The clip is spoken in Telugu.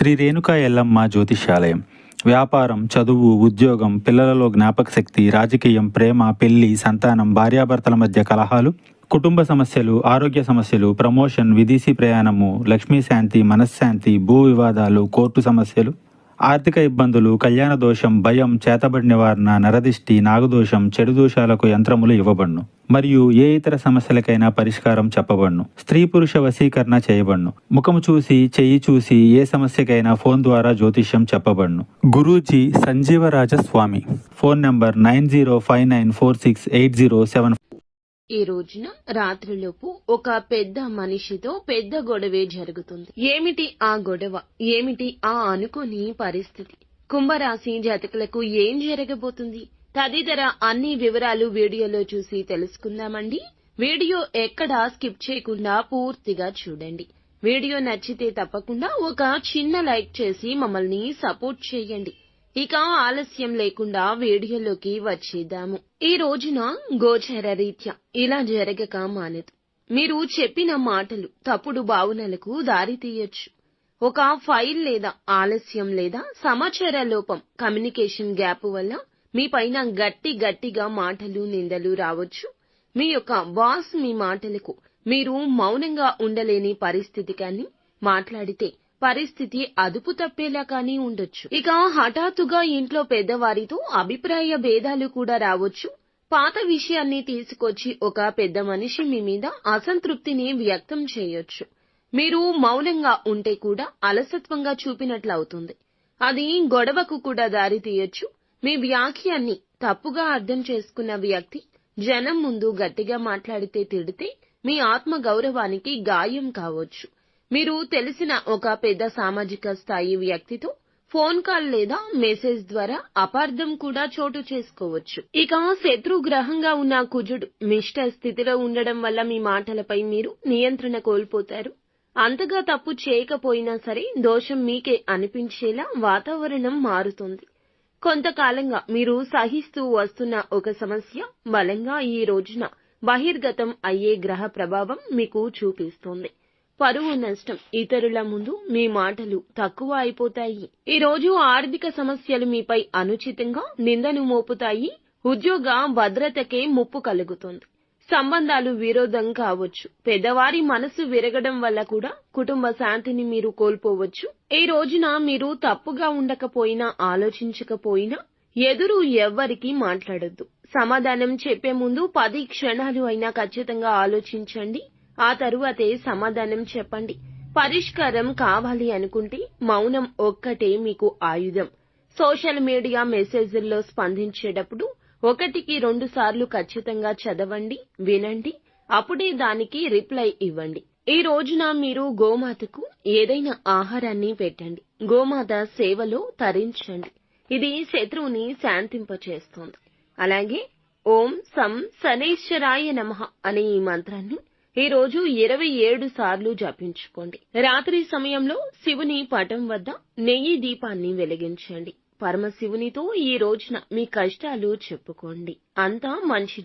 శ్రీ రేణుకా ఎల్లమ్మ జ్యోతిష్యాలయం. వ్యాపారం, చదువు, ఉద్యోగం, పిల్లలలో జ్ఞాపక శక్తి, రాజకీయం, ప్రేమ, పెళ్లి, సంతానం, భార్యాభర్తల మధ్య కలహాలు, కుటుంబ సమస్యలు, ఆరోగ్య సమస్యలు, ప్రమోషన్, విదేశీ ప్రయాణము, లక్ష్మీ శాంతి, మనశ్శాంతి, భూ వివాదాలు, కోర్టు సమస్యలు, ఆర్థిక ఇబ్బందులు, కళ్యాణ దోషం, భయం, చేతబడి నివారణ, నరదిష్టి, నాగదోషం, చెడు దోషాలకు యంత్రములు ఇవ్వబడును. మరియు ఏ ఇతర సమస్యలకైనా పరిష్కారం చెప్పబడును. స్త్రీ పురుష వశీకరణ చేయబడును. ముఖము చూసి, చెయ్యి చూసి ఏ సమస్యకైనా ఫోన్ ద్వారా జ్యోతిష్యం చెప్పబడును. గురూజీ సంజీవరాజ స్వామి. Phone number 9059468074. ఈ రోజున రాత్రిలోపు ఒక పెద్ద మనిషితో పెద్ద గొడవే జరుగుతుంది. ఏమిటి ఆ గొడవ? ఏమిటి ఆ అనుకోని పరిస్థితి? కుంభరాశి జాతకులకు ఏం జరగబోతుంది? తదితర అన్ని వివరాలు వీడియోలో చూసి తెలుసుకుందామండి. వీడియో ఎక్కడా స్కిప్ చేయకుండా పూర్తిగా చూడండి. వీడియో నచ్చితే తప్పకుండా ఒక చిన్న లైక్ చేసి మమ్మల్ని సపోర్ట్ చేయండి. ఇక ఆలస్యం లేకుండా వీడియోలోకి వచ్చేద్దాము. ఈ రోజున గోచర రీత్యా ఇలా జరగక మానదు. మీరు చెప్పిన మాటలు తప్పుడు భావనలకు దారి తీయొచ్చు. ఒక ఫైల్ లేదా ఆలస్యం లేదా సమాచార లోపం, కమ్యూనికేషన్ గ్యాప్ వల్ల మీ పైన గట్టిగా మాటలు, నిందలు రావచ్చు. మీ యొక్క బాస్ మీ మాటలకు మీరు మౌనంగా ఉండలేని పరిస్థితి కానీ, మాట్లాడితే పరిస్థితి అదుపు తప్పేలా కానీ ఉండొచ్చు. ఇక హఠాత్తుగా ఇంట్లో పెద్దవారితో అభిప్రాయ భేదాలు కూడా రావచ్చు. పాత విషయాన్ని తీసుకొచ్చి ఒక పెద్ద మనిషి మీ మీద అసంతృప్తిని వ్యక్తం చేయొచ్చు. మీరు మౌనంగా ఉంటే కూడా అలసత్వంగా చూపినట్లవుతుంది. అది గొడవకు కూడా దారి తీయొచ్చు. మీ వ్యాఖ్యాన్ని తప్పుగా అర్థం చేసుకున్న వ్యక్తి జనం ముందు గట్టిగా మాట్లాడితే, తిడితే మీ ఆత్మ గౌరవానికి గాయం కావచ్చు. మీరు తెలిసిన ఒక పెద్ద సామాజిక స్థాయి వ్యక్తితో ఫోన్ కాల్ లేదా మెసేజ్ ద్వారా అపార్థం కూడా చోటు చేసుకోవచ్చు. ఇక శత్రుగ్రహంగా ఉన్న కుజుడు మిష్ట స్థితిలో ఉండడం వల్ల మీ మాటలపై మీరు నియంత్రణ కోల్పోతారు. అంతగా తప్పు చేయకపోయినా సరే దోషం మీకే అనిపించేలా వాతావరణం మారుతుంది. కొంతకాలంగా మీరు సహిస్తూ వస్తున్న ఒక సమస్య బలంగా ఈ రోజున బహిర్గతం అయ్యే గ్రహ ప్రభావం మీకు చూపిస్తుంది. పరువు నష్టం, ఇతరుల ముందు మీ మాటలు తక్కువ అయిపోతాయి. ఈ రోజు ఆర్థిక సమస్యలు మీపై అనుచితంగా నిందను మోపుతాయి. ఉద్యోగ భద్రతకే ముప్పు కలుగుతుంది. సంబంధాలు విరోధం కావచ్చు. పెద్దవారి మనసు విరగడం వల్ల కూడా కుటుంబ శాంతిని మీరు కోల్పోవచ్చు. ఈ రోజున మీరు తప్పుగా ఉండకపోయినా, ఆలోచించకపోయినా ఎదురు ఎవ్వరికీ మాట్లాడొద్దు. సమాధానం చెప్పే ముందు 10 క్షణాలు అయినా ఖచ్చితంగా ఆలోచించండి. ఆ తరువాతే సమాధానం చెప్పండి. పరిష్కారం కావాలి అనుకుంటే మౌనం ఒక్కటే మీకు ఆయుధం. సోషల్ మీడియా మెసేజ్ల్లో స్పందించేటప్పుడు 1కి 2 సార్లు ఖచ్చితంగా చదవండి, వినండి. అప్పుడే దానికి రిప్లై ఇవ్వండి. ఈ రోజున మీరు గోమాతకు ఏదైనా ఆహారాన్ని పెట్టండి. గోమాత సేవలో తరించండి. ఇది శత్రువుని శాంతింపచేస్తుంది. అలాగే ఓం సం శనైశ్వరాయ నమః అనే ఈ మంత్రాన్ని ఈ రోజు 27 సార్లు జపించుకోండి. రాత్రి సమయంలో శివుని పటం వద్ద నెయ్యి దీపాన్ని వెలిగించండి. పరమశివునితో ఈ రోజున మీ కష్టాలు చెప్పుకోండి. అంతా మంచి